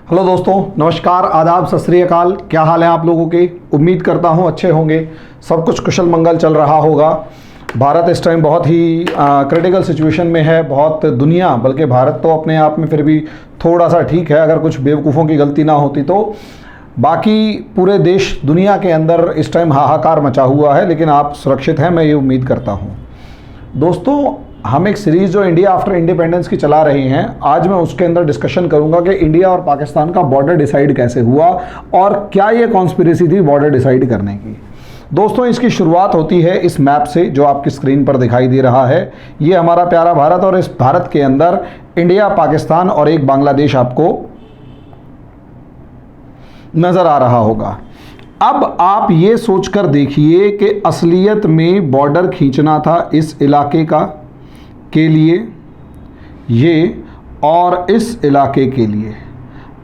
Hello दोस्तों, नमस्कार, आदाब, सत श्री अकाल। क्या हाल है आप लोगों के? उम्मीद करता हूँ अच्छे होंगे, सब कुछ कुशल मंगल चल रहा होगा। भारत इस टाइम बहुत ही क्रिटिकल सिचुएशन में है। बहुत दुनिया, बल्कि भारत तो अपने आप में फिर भी थोड़ा सा ठीक है, अगर कुछ बेवकूफ़ों की गलती ना होती तो। बाकी पूरे देश दुनिया के अंदर इस टाइम हाहाकार मचा हुआ है, लेकिन आप सुरक्षित हैं, मैं ये उम्मीद करता हूँ। दोस्तों, हम एक सीरीज़ जो इंडिया आफ्टर इंडिपेंडेंस की चला रहे हैं, आज मैं उसके अंदर डिस्कशन करूंगा कि इंडिया और पाकिस्तान का बॉर्डर डिसाइड कैसे हुआ और क्या ये कॉन्स्पिरेसी थी बॉर्डर डिसाइड करने की। दोस्तों, इसकी शुरुआत होती है इस मैप से जो आपकी स्क्रीन पर दिखाई दे रहा है। ये हमारा प्यारा भारत, और इस भारत के अंदर इंडिया, पाकिस्तान और एक बांग्लादेश आपको नज़र आ रहा होगा। अब आप ये सोचकर देखिए कि असलियत में बॉर्डर खींचना था इस इलाके के लिए ये, और इस इलाके के लिए।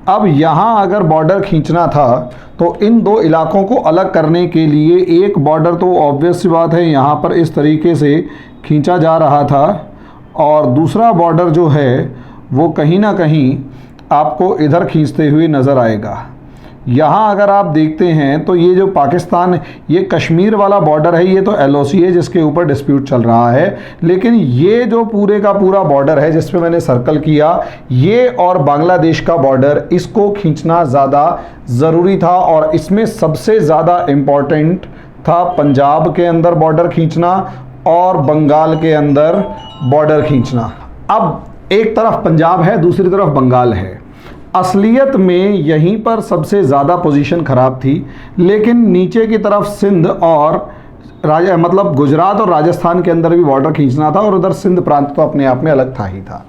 अब यहाँ अगर बॉर्डर खींचना था तो इन दो इलाकों को अलग करने के लिए एक बॉर्डर तो ऑब्वियस सी बात है यहाँ पर इस तरीके से खींचा जा रहा था, और दूसरा बॉर्डर जो है वो कहीं ना कहीं आपको इधर खींचते हुए नज़र आएगा। यहाँ अगर आप देखते हैं तो ये जो पाकिस्तान, ये कश्मीर वाला बॉर्डर है, ये तो LOC है जिसके ऊपर डिस्प्यूट चल रहा है। लेकिन ये जो पूरे का पूरा बॉर्डर है जिस पे मैंने सर्कल किया, ये और बांग्लादेश का बॉर्डर, इसको खींचना ज़्यादा ज़रूरी था। और इसमें सबसे ज़्यादा इम्पॉर्टेंट था पंजाब के अंदर बॉर्डर खींचना और बंगाल के अंदर बॉर्डर खींचना। अब एक तरफ पंजाब है, दूसरी तरफ बंगाल है। असलियत में यहीं पर सबसे ज़्यादा पोजीशन ख़राब थी, लेकिन नीचे की तरफ सिंध और मतलब गुजरात और राजस्थान के अंदर भी बॉर्डर खींचना था, और उधर सिंध प्रांत तो अपने आप में अलग था ही था।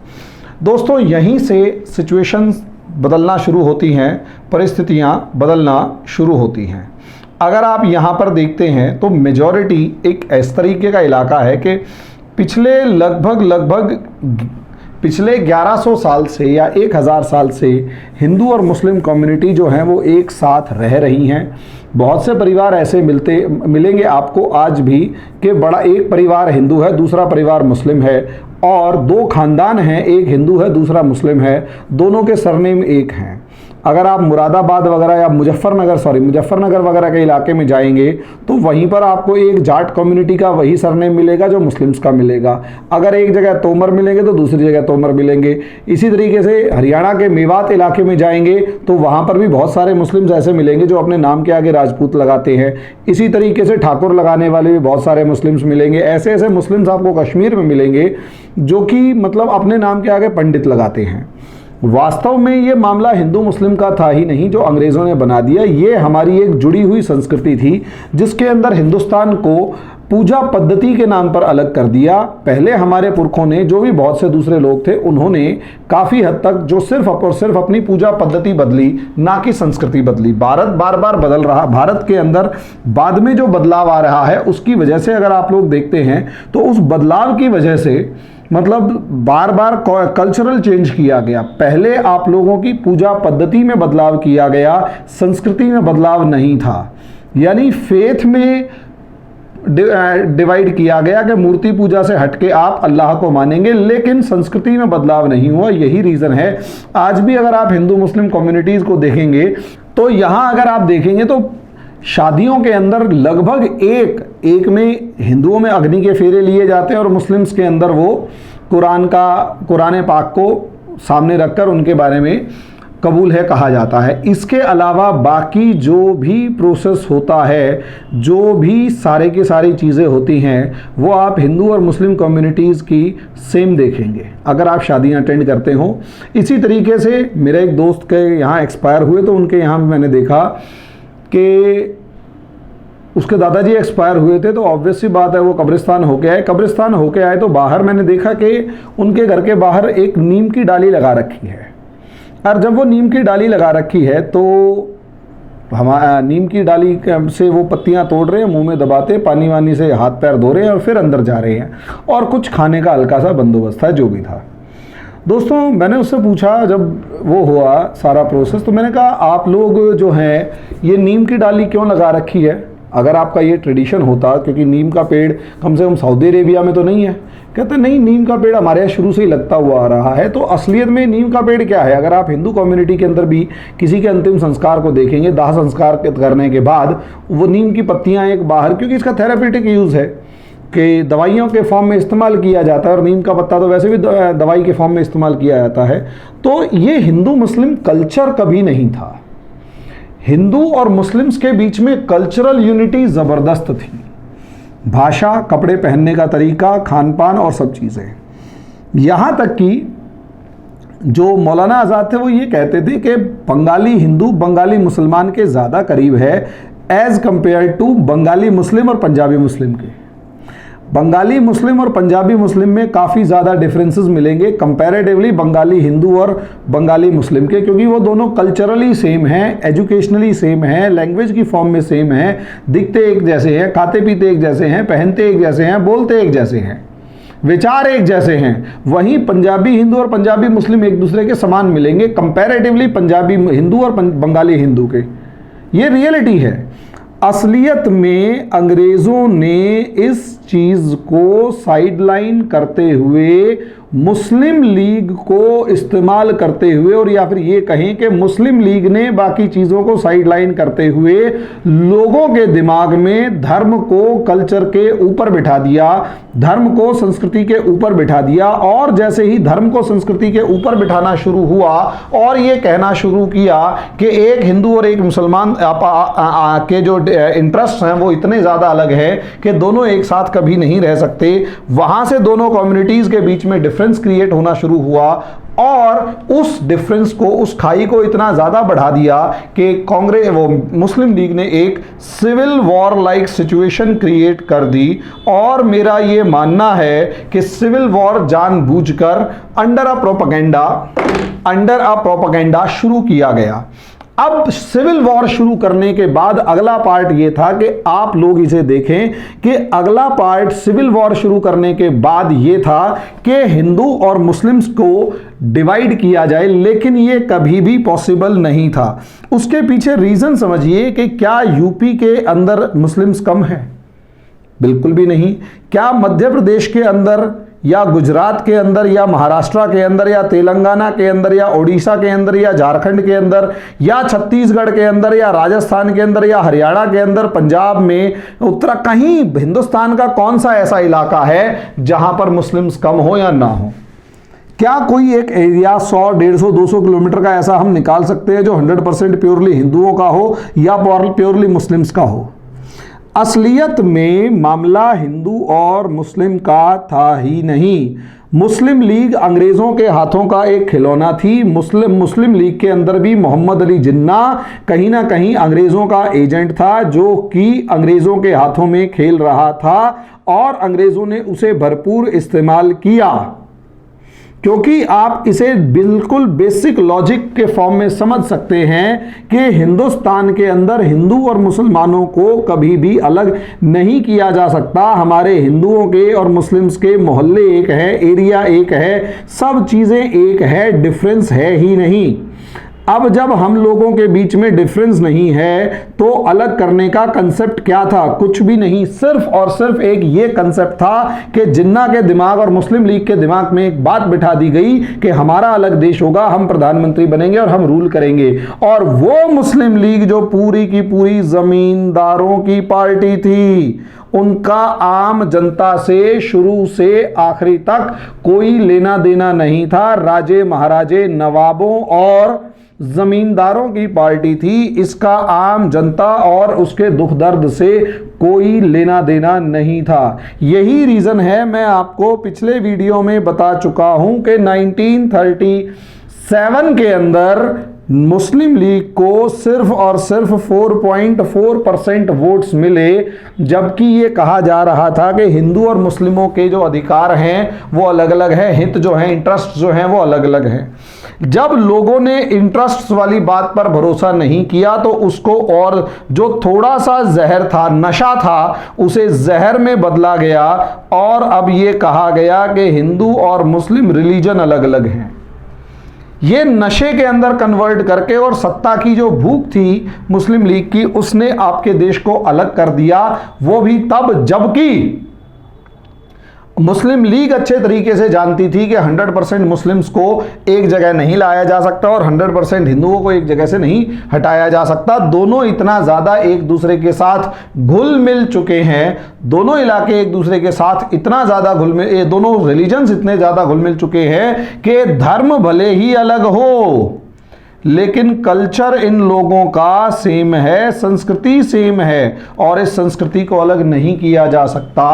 दोस्तों, यहीं से सिचुएशंस बदलना शुरू होती हैं, परिस्थितियां बदलना शुरू होती हैं। अगर आप यहाँ पर देखते हैं तो मेजॉरिटी एक इस तरीके का इलाका है कि पिछले 1100 साल से या 1000 साल से हिंदू और मुस्लिम कम्युनिटी जो हैं वो एक साथ रह रही हैं। बहुत से परिवार ऐसे मिलेंगे आपको आज भी कि बड़ा एक परिवार हिंदू है, दूसरा परिवार मुस्लिम है, और दो खानदान हैं, एक हिंदू है दूसरा मुस्लिम है, दोनों के सरनेम एक हैं। अगर आप मुरादाबाद वगैरह या मुजफ्फरनगर वगैरह के इलाके में जाएंगे तो वहीं पर आपको एक जाट कम्युनिटी का वही सरनेम मिलेगा जो मुस्लिम्स का मिलेगा। अगर एक जगह तोमर मिलेंगे तो दूसरी जगह तोमर मिलेंगे। इसी तरीके से हरियाणा के मेवात इलाके में जाएंगे तो वहाँ पर भी बहुत सारे मुस्लिम्स ऐसे मिलेंगे जो अपने नाम के आगे राजपूत लगाते हैं। इसी तरीके से ठाकुर लगाने वाले भी बहुत सारे मुस्लिम्स मिलेंगे। ऐसे ऐसे मुस्लिम्स आपको कश्मीर में मिलेंगे जो कि मतलब अपने नाम के आगे पंडित लगाते हैं। वास्तव में ये मामला हिंदू मुस्लिम का था ही नहीं जो अंग्रेज़ों ने बना दिया। ये हमारी एक जुड़ी हुई संस्कृति थी जिसके अंदर हिंदुस्तान को पूजा पद्धति के नाम पर अलग कर दिया। पहले हमारे पुरखों ने, जो भी बहुत से दूसरे लोग थे, उन्होंने काफ़ी हद तक जो सिर्फ और सिर्फ अपनी पूजा पद्धति बदली, ना कि संस्कृति बदली। भारत बार बार बदल रहा। भारत के अंदर बाद में जो बदलाव आ रहा है उसकी वजह से अगर आप लोग देखते हैं तो उस बदलाव की वजह से मतलब बार बार कल्चरल चेंज किया गया। पहले आप लोगों की पूजा पद्धति में बदलाव किया गया, संस्कृति में बदलाव नहीं था। यानी फेथ में डिवाइड किया गया कि मूर्ति पूजा से हटके आप अल्लाह को मानेंगे, लेकिन संस्कृति में बदलाव नहीं हुआ। यही रीज़न है आज भी अगर आप हिंदू मुस्लिम कम्युनिटीज़ को देखेंगे तो यहाँ अगर आप देखेंगे तो शादियों के अंदर लगभग एक में हिंदुओं में अग्नि के फेरे लिए जाते हैं और मुस्लिम्स के अंदर वो कुरान पाक को सामने रखकर उनके बारे में कबूल है कहा जाता है। इसके अलावा बाकी जो भी प्रोसेस होता है, जो भी सारे की सारी चीज़ें होती हैं, वो आप हिंदू और मुस्लिम कम्युनिटीज़ की सेम देखेंगे अगर आप शादियां अटेंड करते हो। इसी तरीके से मेरे एक दोस्त के यहाँ एक्सपायर हुए तो उनके यहाँ भी मैंने देखा कि उसके दादाजी एक्सपायर हुए थे, तो ऑब्वियस सी बात है वो कब्रिस्तान होके आए। कब्रिस्तान होके आए तो बाहर मैंने देखा कि उनके घर के बाहर एक नीम की डाली लगा रखी है। और जब वो नीम की डाली लगा रखी है तो हमारा नीम की डाली से वो पत्तियां तोड़ रहे हैं, मुंह में दबाते, पानी वानी से हाथ पैर धो रहे हैं और फिर अंदर जा रहे हैं, और कुछ खाने का हल्का सा बंदोबस्त था जो भी था। दोस्तों, मैंने उससे पूछा जब वो हुआ सारा प्रोसेस, तो मैंने कहा आप लोग जो हैं ये नीम की डाली क्यों लगा रखी है? अगर आपका ये ट्रेडिशन होता, क्योंकि नीम का पेड़ कम से कम सऊदी अरेबिया में तो नहीं है, कहते नहीं नीम का पेड़ हमारे यहाँ शुरू से ही लगता हुआ आ रहा है। तो असलियत में नीम का पेड़ क्या है? अगर आप हिंदू कम्युनिटी के अंदर भी किसी के अंतिम संस्कार को देखेंगे, दाह संस्कार करने के बाद वो नीम की पत्तियां एक बाहर, क्योंकि इसका थेरेपेटिक यूज़ है कि दवाइयों के फॉर्म में इस्तेमाल किया जाता है, और नीम का पत्ता तो वैसे भी दवाई के फॉर्म में इस्तेमाल किया जाता है। तो ये हिंदू मुस्लिम कल्चर कभी नहीं था। हिंदू और मुस्लिम्स के बीच में कल्चरल यूनिटी ज़बरदस्त थी। भाषा, कपड़े पहनने का तरीका, खान पान और सब चीज़ें। यहाँ तक कि जो मौलाना आज़ाद थे वो ये कहते थे कि बंगाली हिंदू बंगाली मुसलमान के ज़्यादा करीब है एज़ कंपेयर टू बंगाली मुस्लिम और पंजाबी मुस्लिम के। बंगाली मुस्लिम और पंजाबी मुस्लिम में काफ़ी ज़्यादा डिफरेंसेस मिलेंगे कंपैरेटिवली बंगाली हिंदू और बंगाली मुस्लिम के, क्योंकि वो दोनों कल्चरली सेम हैं, एजुकेशनली सेम हैं, लैंग्वेज की फॉर्म में सेम हैं, दिखते एक जैसे हैं, खाते पीते एक जैसे हैं, पहनते एक जैसे हैं, बोलते एक जैसे हैं, विचार एक जैसे हैं। वहीं पंजाबी हिंदू और पंजाबी मुस्लिम एक दूसरे के समान मिलेंगे कंपैरेटिवली पंजाबी हिंदू और बंगाली हिंदू के। ये रियलिटी है। असलियत में अंग्रेज़ों ने इस चीज़ को साइडलाइन करते हुए मुस्लिम लीग को इस्तेमाल करते हुए, और या फिर ये कहें कि मुस्लिम लीग ने बाकी चीज़ों को साइडलाइन करते हुए लोगों के दिमाग में धर्म को कल्चर के ऊपर बिठा दिया, धर्म को संस्कृति के ऊपर बिठा दिया। और जैसे ही धर्म को संस्कृति के ऊपर बिठाना शुरू हुआ और ये कहना शुरू किया कि एक हिंदू और एक मुसलमान के जो इंटरेस्ट हैं वो इतने ज़्यादा अलग है कि दोनों एक साथ कभी नहीं रह सकते, वहाँ से दोनों कम्युनिटीज़ के बीच में डिफरेंस क्रिएट होना शुरू हुआ, और उस डिफरेंस को, उस खाई को इतना ज़्यादा बढ़ा दिया कि कांग्रेस वो मुस्लिम लीग ने एक civil war like situation create कर दी। और मेरा ये मानना है कि सिविल वॉर जानबूझकर अंडर अ प्रोपेगेंडा शुरू किया गया। अब सिविल वॉर शुरू करने के बाद अगला पार्ट ये था कि आप लोग इसे देखें कि अगला पार्ट सिविल वॉर शुरू करने के बाद ये था कि हिंदू और मुस्लिम्स को डिवाइड किया जाए, लेकिन ये कभी भी पॉसिबल नहीं था। उसके पीछे रीजन समझिए कि क्या यूपी के अंदर मुस्लिम्स कम है? बिल्कुल भी नहीं। क्या मध्य प्रदेश के अंदर या गुजरात के अंदर या महाराष्ट्र के अंदर या तेलंगाना के अंदर या उड़ीसा के अंदर या झारखंड के अंदर या छत्तीसगढ़ के अंदर या राजस्थान के अंदर या हरियाणा के अंदर, पंजाब में, उत्तराखंड, कहीं हिंदुस्तान का कौन सा ऐसा इलाका है जहां पर मुस्लिम्स कम हो या ना हो? क्या कोई एक एरिया 100, 150, 200 किलोमीटर का ऐसा हम निकाल सकते हैं जो 100% प्योरली हिंदुओं का हो या प्योरली मुस्लिम्स का हो? असलियत में मामला हिंदू और मुस्लिम का था ही नहीं। मुस्लिम लीग अंग्रेज़ों के हाथों का एक खिलौना थी। मुस्लिम लीग के अंदर भी मोहम्मद अली जिन्ना कहीं ना कहीं अंग्रेज़ों का एजेंट था, जो कि अंग्रेज़ों के हाथों में खेल रहा था, और अंग्रेज़ों ने उसे भरपूर इस्तेमाल किया। क्योंकि आप इसे बिल्कुल बेसिक लॉजिक के फॉर्म में समझ सकते हैं कि हिंदुस्तान के अंदर हिंदू और मुसलमानों को कभी भी अलग नहीं किया जा सकता। हमारे हिंदुओं के और मुस्लिम्स के मोहल्ले एक है, एरिया एक है, सब चीज़ें एक है, डिफरेंस है ही नहीं। अब जब हम लोगों के बीच में डिफरेंस नहीं है तो अलग करने का कंसेप्ट क्या था? कुछ भी नहीं। सिर्फ और सिर्फ एक ये कंसेप्ट था कि जिन्ना के दिमाग और मुस्लिम लीग के दिमाग में एक बात बिठा दी गई कि हमारा अलग देश होगा, हम प्रधानमंत्री बनेंगे और हम रूल करेंगे। और वो मुस्लिम लीग जो पूरी की पूरी जमींदारों की पार्टी थी, उनका आम जनता से शुरू से आखिरी तक कोई लेना देना नहीं था। राजे महाराजे, नवाबों और जमींदारों की पार्टी थी। इसका आम जनता और उसके दुख दर्द से कोई लेना देना नहीं था। यही रीज़न है, मैं आपको पिछले वीडियो में बता चुका हूं कि 1937 के अंदर मुस्लिम लीग को सिर्फ और सिर्फ 4.4% वोट्स मिले, जबकि ये कहा जा रहा था कि हिंदू और मुस्लिमों के जो अधिकार हैं वो अलग अलग हैं, हित जो हैं, इंटरेस्ट जो हैं वो अलग अलग हैं। जब लोगों ने इंटरेस्ट वाली बात पर भरोसा नहीं किया तो उसको, और जो थोड़ा सा जहर था, नशा था, उसे जहर में बदला गया, और अब ये कहा गया कि हिंदू और मुस्लिम रिलीजन अलग अलग हैं। ये नशे के अंदर कन्वर्ट करके और सत्ता की जो भूख थी मुस्लिम लीग की, उसने आपके देश को अलग कर दिया। वो भी तब जबकि मुस्लिम लीग अच्छे तरीके से जानती थी कि 100% मुस्लिम्स को एक जगह नहीं लाया जा सकता और 100% हिंदुओं को एक जगह से नहीं हटाया जा सकता। दोनों इतना ज़्यादा एक दूसरे के साथ घुल मिल चुके हैं, दोनों इलाके एक दूसरे के साथ इतना ज़्यादा घुल मिल, दोनों रिलीजन्स इतने ज़्यादा घुल मिल चुके हैं कि धर्म भले ही अलग हो लेकिन कल्चर इन लोगों का सेम है, संस्कृति सेम है और इस संस्कृति को अलग नहीं किया जा सकता।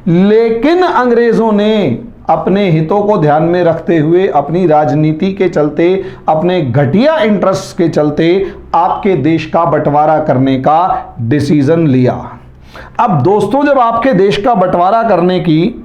लेकिन अंग्रेजों ने अपने हितों को ध्यान में रखते हुए, अपनी राजनीति के चलते, अपने घटिया इंटरेस्ट के चलते आपके देश का बंटवारा करने का डिसीजन लिया। अब दोस्तों, जब आपके देश का बंटवारा करने की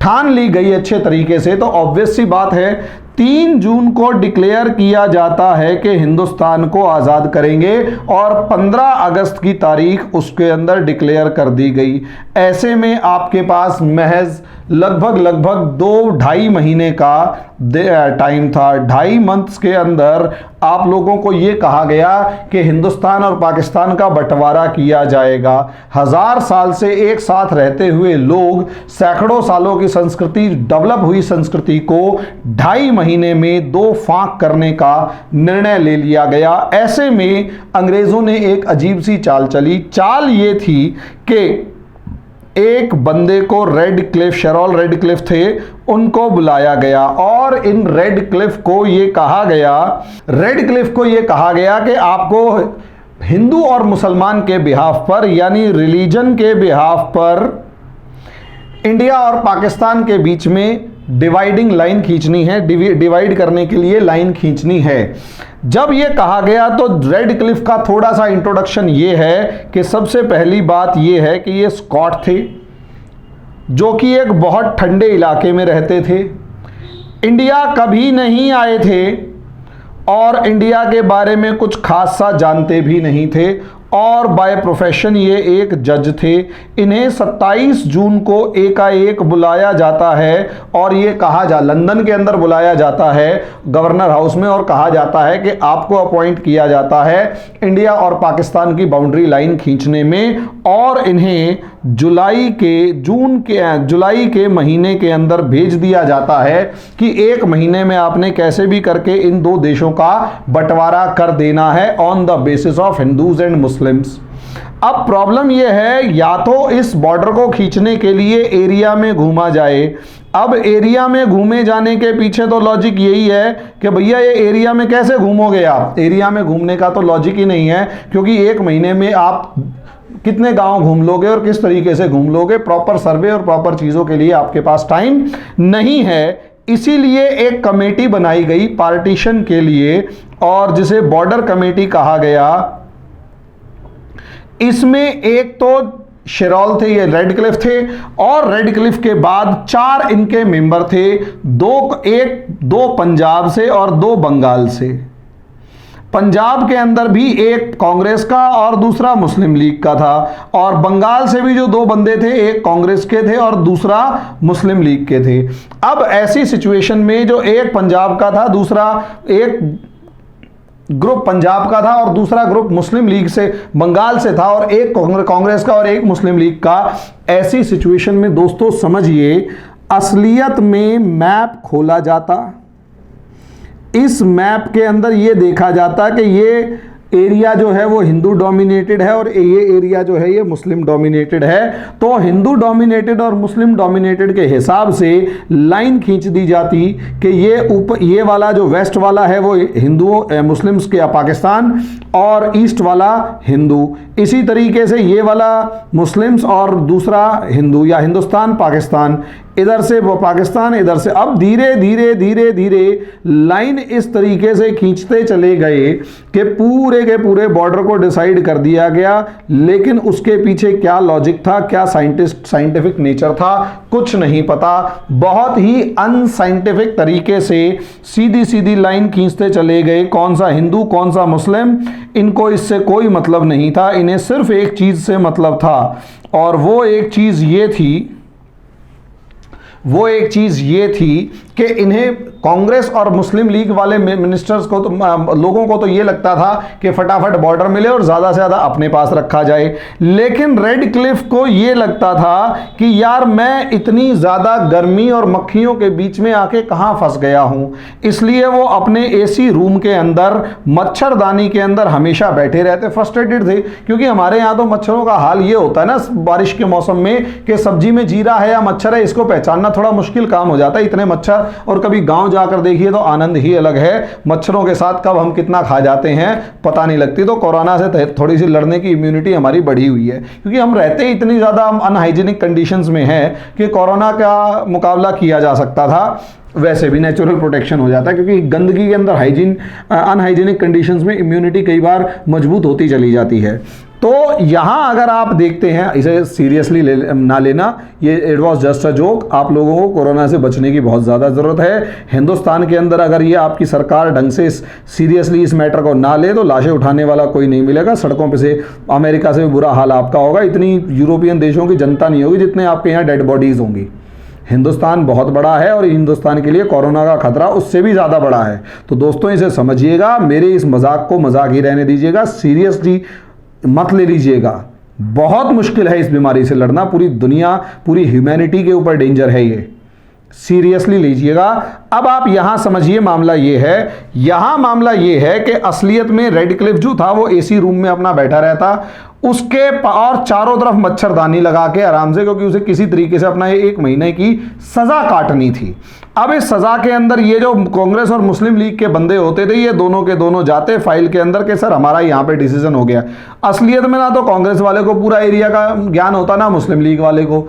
ठान ली गई अच्छे तरीके से, तो ऑब्वियस सी बात है 3 जून को डिक्लेयर किया जाता है कि हिंदुस्तान को आज़ाद करेंगे और 15 अगस्त की तारीख उसके अंदर डिक्लेयर कर दी गई। ऐसे में आपके पास महज लगभग 2-2.5 महीने का टाइम था। 2.5 मंथ्स के अंदर आप लोगों को यह कहा गया कि हिंदुस्तान और पाकिस्तान का बंटवारा किया जाएगा। 1000 साल से एक साथ रहते हुए लोग, सैकड़ों सालों की संस्कृति, डेवलप हुई संस्कृति को 2.5 महीने में 2 फांक करने का निर्णय ले लिया गया। ऐसे में अंग्रेजों ने एक अजीब सी चाल चली। चाल ये थी कि एक बंदे को रेड क्लिफ, शेरॉल रेड क्लिफ थे, उनको बुलाया गया और इन रेड क्लिफ को ये कहा गया कि आपको हिंदू और मुसलमान के बिहाफ पर, यानी रिलीजन के बिहाफ पर, इंडिया और पाकिस्तान के बीच में डिवाइडिंग लाइन खींचनी है, डिवाइड करने के लिए लाइन खींचनी है। जब ये कहा गया तो रेड क्लिफ का थोड़ा सा इंट्रोडक्शन ये है कि सबसे पहली बात ये है कि ये स्कॉट थे जो कि एक बहुत ठंडे इलाके में रहते थे, इंडिया कभी नहीं आए थे और इंडिया के बारे में कुछ खास सा जानते भी नहीं थे और बाय प्रोफेशन ये एक जज थे। इन्हें 27 जून को एकाएक बुलाया जाता है और ये लंदन के अंदर बुलाया जाता है गवर्नर हाउस में और कहा जाता है कि आपको अपॉइंट किया जाता है इंडिया और पाकिस्तान की बाउंड्री लाइन खींचने में और इन्हें जुलाई के महीने के अंदर भेज दिया जाता है कि 1 महीने में आपने कैसे भी करके इन 2 देशों का बंटवारा कर देना है on the basis of Hindus and Muslims. अब प्रॉब्लम यह है, या तो इस बॉर्डर को खींचने के लिए एरिया में घूमा जाए। अब एरिया में घूमे जाने के पीछे तो लॉजिक यही है कि भैया ये एरिया में कैसे घूमोगे आप, एरिया में घूमने का तो लॉजिक ही नहीं है, क्योंकि 1 महीने में आप कितने गांव घूम लोगे और किस तरीके से घूम लोगे, प्रॉपर सर्वे और प्रॉपर चीज़ों के लिए आपके पास टाइम नहीं है। इसीलिए एक कमेटी बनाई गई पार्टीशन के लिए और जिसे बॉर्डर कमेटी कहा गया। इसमें एक तो शेरॉल थे, ये रेड क्लिफ थे और रेड क्लिफ के बाद 4 इनके मेंबर थे, 2 पंजाब से और 2 बंगाल से। पंजाब के अंदर भी एक कांग्रेस का और दूसरा मुस्लिम लीग का था और बंगाल से भी जो 2 बंदे थे, एक कांग्रेस के थे और दूसरा मुस्लिम लीग के थे। अब ऐसी सिचुएशन में जो एक पंजाब का था, एक ग्रुप पंजाब का था और दूसरा ग्रुप मुस्लिम लीग से बंगाल से था और एक कांग्रेस का और एक मुस्लिम लीग का, ऐसी सिचुएशन में दोस्तों समझिए असलियत में मैप खोला जाता। इस मैप के अंदर ये देखा जाता कि ये एरिया जो है वो हिंदू डोमिनेटेड है और ये एरिया जो है ये मुस्लिम डोमिनेटेड है। तो हिंदू डोमिनेटेड और मुस्लिम डोमिनेटेड के हिसाब से लाइन खींच दी जाती कि ये वाला जो वेस्ट वाला है वो हिंदुओं मुस्लिम्स के पाकिस्तान और ईस्ट वाला हिंदू, इसी तरीके से ये वाला मुस्लिम्स और दूसरा हिंदू या हिंदुस्तान पाकिस्तान, इधर से वो पाकिस्तान, इधर से। अब धीरे धीरे लाइन इस तरीके से खींचते चले गए कि पूरे के पूरे बॉर्डर को डिसाइड कर दिया गया। लेकिन उसके पीछे क्या लॉजिक था, क्या साइंटिफिक नेचर था, कुछ नहीं पता। बहुत ही अनसाइंटिफिक तरीके से सीधी लाइन खींचते चले गए। कौन सा हिंदू कौन सा मुस्लिम, इनको इससे कोई मतलब नहीं था। इन्हें सिर्फ एक चीज से मतलब था और वो एक चीज ये थी कि इन्हें कांग्रेस और मुस्लिम लीग वाले मिनिस्टर्स को तो लोगों को तो ये लगता था कि फटाफट बॉर्डर मिले और ज़्यादा से ज़्यादा अपने पास रखा जाए, लेकिन रेड क्लिफ को ये लगता था कि यार मैं इतनी ज़्यादा गर्मी और मक्खियों के बीच में आके कहाँ फंस गया हूँ, इसलिए वो अपने एसी रूम के अंदर मच्छरदानी के अंदर हमेशा बैठे रहते, फ्रस्ट्रेटेड थे। क्योंकि हमारे यहाँ तो मच्छरों का हाल ये होता है ना बारिश के मौसम में कि सब्जी में जीरा है या मच्छर है इसको पहचानना थोड़ा मुश्किल काम हो जाता है, इतने मच्छर। और कभी गांव जाकर देखिए तो आनंद ही अलग है, मच्छरों के साथ कब हम कितना खा जाते हैं पता नहीं लगती। तो कोरोना से थोड़ी सी लड़ने की इम्यूनिटी हमारी बढ़ी हुई है, क्योंकि हम रहते ही इतनी ज़्यादा अनहाइजीनिक कंडीशंस में हैं कि कोरोना का मुकाबला किया जा सकता था, वैसे भी नेचुरल प्रोटेक्शन हो जाता है, क्योंकि गंदगी के अंदर अनहाइजीनिक कंडीशंस में इम्यूनिटी कई बार मजबूत होती चली जाती है। तो यहाँ अगर आप देखते हैं, इसे सीरियसली ना लेना, ये it was just a joke. आप लोगों को कोरोना से बचने की बहुत ज़्यादा ज़रूरत है। हिंदुस्तान के अंदर अगर ये आपकी सरकार ढंग से सीरियसली इस मैटर को ना ले तो लाशें उठाने वाला कोई नहीं मिलेगा। सड़कों पे से अमेरिका से भी बुरा हाल आपका होगा, इतनी यूरोपियन देशों की जनता नहीं होगी जितने आपके यहाँ डेड बॉडीज़ होंगी। हिंदुस्तान बहुत बड़ा है और हिंदुस्तान के लिए कोरोना का खतरा उससे भी ज़्यादा बड़ा है। तो दोस्तों इसे समझिएगा, मेरे इस मजाक को मजाक ही रहने दीजिएगा, सीरियसली मत ले लीजिएगा। बहुत मुश्किल है इस बीमारी से लड़ना, पूरी दुनिया पूरी ह्यूमैनिटी के ऊपर डेंजर है, ये सीरियसली लीजिएगा। अब आप यहां समझिए मामला ये है, यहां मामला ये है कि असलियत में रेड क्लिफ जो था वो एसी रूम में अपना बैठा रहता, उसके और चारों तरफ मच्छरदानी लगा के आराम से, क्योंकि उसे किसी तरीके से अपना ये 1 महीने की सजा काटनी थी। अब इस सजा के अंदर ये जो कांग्रेस और मुस्लिम लीग के बंदे होते थे, ये दोनों के दोनों जाते फाइल के अंदर कि सर हमारा यहाँ पे डिसीजन हो गया। असलियत में ना तो कांग्रेस वाले को पूरा एरिया का ज्ञान होता, ना मुस्लिम लीग वाले को।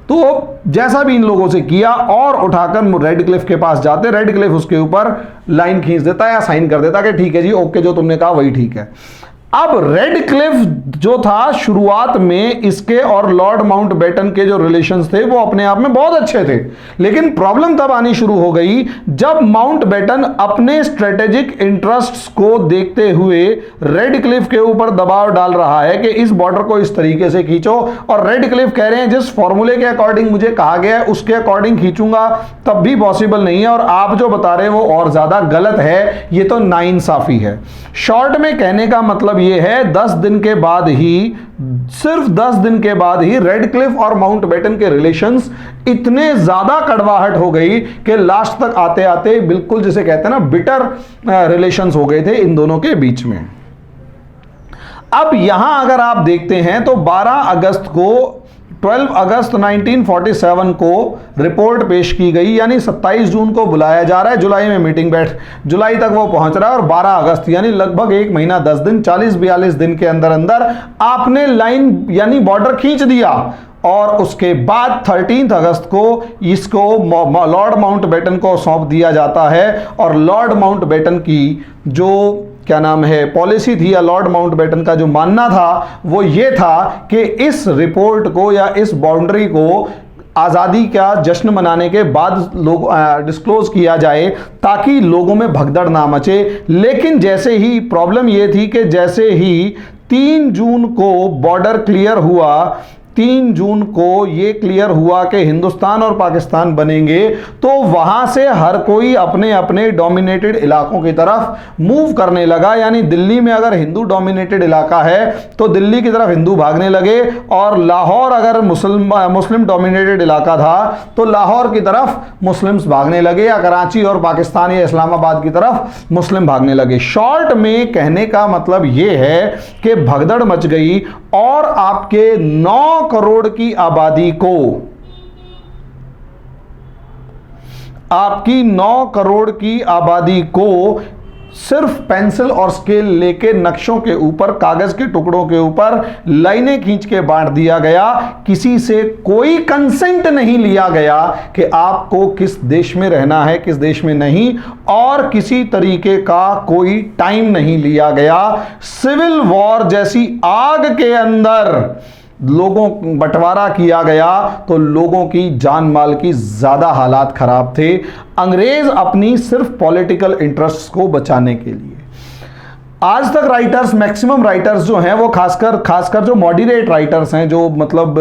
तो जैसा भी इन लोगों से किया और उठाकर रेड क्लिफ के पास जाते, रेड क्लिफ उसके ऊपर लाइन खींच देता या साइन कर देता कि ठीक है जी, ओके, जो तुमने कहा वही ठीक है। अब रेड क्लिफ जो था शुरुआत में इसके और लॉर्ड माउंटबेटन के जो रिलेशंस थे वो अपने आप में बहुत अच्छे थे, लेकिन प्रॉब्लम तब आनी शुरू हो गई जब माउंटबेटन अपने स्ट्रेटेजिक इंटरेस्ट्स को देखते हुए रेड क्लिफ के ऊपर दबाव डाल रहा है कि इस बॉर्डर को इस तरीके से खींचो, और रेड क्लिफ कह रहे हैं जिस फॉर्मूले के अकॉर्डिंग मुझे कहा गया है उसके अकॉर्डिंग खींचूंगा तब भी पॉसिबल नहीं है, और आप जो बता रहे हैं वो और ज्यादा गलत है, ये तो नाइंसाफी है। शॉर्ट में कहने का मतलब ये है 10 दिन के बाद ही, सिर्फ 10 दिन के बाद ही रेड क्लिफ और माउंटबेटन के रिलेशंस इतने ज्यादा कड़वाहट हो गई कि लास्ट तक आते आते बिल्कुल जिसे कहते हैं ना बिटर रिलेशंस हो गए थे इन दोनों के बीच में। अब यहां अगर आप देखते हैं तो 12 अगस्त 1947 को रिपोर्ट पेश की गई, यानी 27 जून को बुलाया जा रहा है, जुलाई में मीटिंग जुलाई तक वो पहुंच रहा है, और 12 अगस्त यानी लगभग 1 महीना 10 दिन 40-42 दिन के अंदर अंदर आपने लाइन यानी बॉर्डर खींच दिया। और उसके बाद 13 अगस्त को इसको लॉर्ड माउंटबेटन को सौंप दिया जाता है, और लॉर्ड माउंटबेटन की जो क्या नाम है पॉलिसी थी या लॉर्ड माउंटबेटन का जो मानना था वो ये था कि इस रिपोर्ट को या इस बाउंड्री को आज़ादी का जश्न मनाने के बाद लोग डिस्क्लोज किया जाए ताकि लोगों में भगदड़ ना मचे। लेकिन जैसे ही प्रॉब्लम ये थी कि जैसे ही 3 जून को बॉर्डर क्लियर हुआ, 3 जून को ये क्लियर हुआ कि हिंदुस्तान और पाकिस्तान बनेंगे, तो वहां से हर कोई अपने अपने डोमिनेटेड इलाकों की तरफ मूव करने लगा। यानी दिल्ली में अगर हिंदू डोमिनेटेड इलाका है तो दिल्ली की तरफ हिंदू भागने लगे, और लाहौर अगर मुस्लिम डोमिनेटेड इलाका था तो लाहौर की तरफ मुस्लिम्स भागने लगे, या कराची और पाकिस्तान या इस्लामाबाद की तरफ मुस्लिम भागने लगे। शॉर्ट में कहने का मतलब ये है कि भगदड़ मच गई, और आपके 9 करोड़ की आबादी को, आपकी 9 करोड़ की आबादी को सिर्फ पेंसिल और स्केल लेके नक्शों के ऊपर, कागज के टुकड़ों के ऊपर लाइनें खींच के बांट दिया गया। किसी से कोई कंसेंट नहीं लिया गया कि आपको किस देश में रहना है, किस देश में नहीं, और किसी तरीके का कोई टाइम नहीं लिया गया। सिविल वॉर जैसी आग के अंदर लोगों बंटवारा किया गया तो लोगों की जान माल की ज्यादा हालात खराब थे, अंग्रेज अपनी सिर्फ पॉलिटिकल इंटरेस्ट्स को बचाने के लिए। आज तक राइटर्स, मैक्सिमम राइटर्स जो हैं वो खासकर जो मॉडरेट राइटर्स हैं, जो मतलब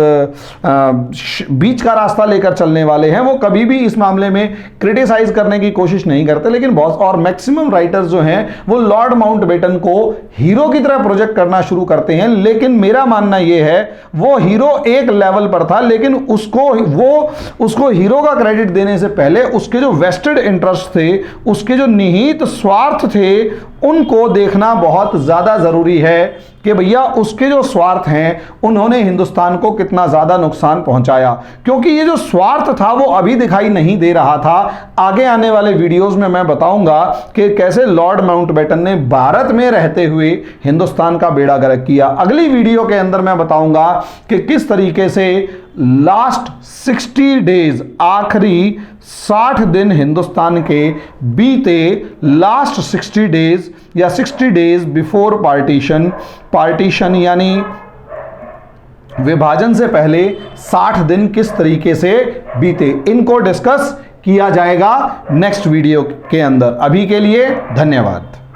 बीच का रास्ता लेकर चलने वाले हैं, वो कभी भी इस मामले में क्रिटिसाइज करने की कोशिश नहीं करते। लेकिन बहुत और मैक्सिमम राइटर्स जो हैं वो लॉर्ड माउंटबेटन को हीरो की तरह प्रोजेक्ट करना शुरू करते हैं। लेकिन मेरा मानना यह है वो हीरो एक लेवल पर था, लेकिन उसको हीरो का क्रेडिट देने से पहले उसके जो वेस्टेड इंटरेस्ट थे, उसके जो निहित स्वार्थ थे, उनको देखना बहुत ज्यादा जरूरी है कि भैया उसके जो स्वार्थ हैं उन्होंने हिंदुस्तान को कितना ज्यादा नुकसान पहुंचाया। क्योंकि ये जो स्वार्थ था वो अभी दिखाई नहीं दे रहा था। आगे आने वाले वीडियोस में मैं बताऊंगा कि कैसे लॉर्ड माउंटबेटन ने भारत में रहते हुए हिंदुस्तान का बेड़ा गर्क किया। अगली वीडियो के अंदर मैं बताऊंगा कि किस तरीके से लास्ट 60 डेज, आखिरी 60 दिन हिंदुस्तान के बीते, लास्ट 60 डेज या 60 डेज बिफोर पार्टीशन यानी विभाजन से पहले 60 दिन किस तरीके से बीते, इनको डिस्कस किया जाएगा नेक्स्ट वीडियो के अंदर। अभी के लिए धन्यवाद।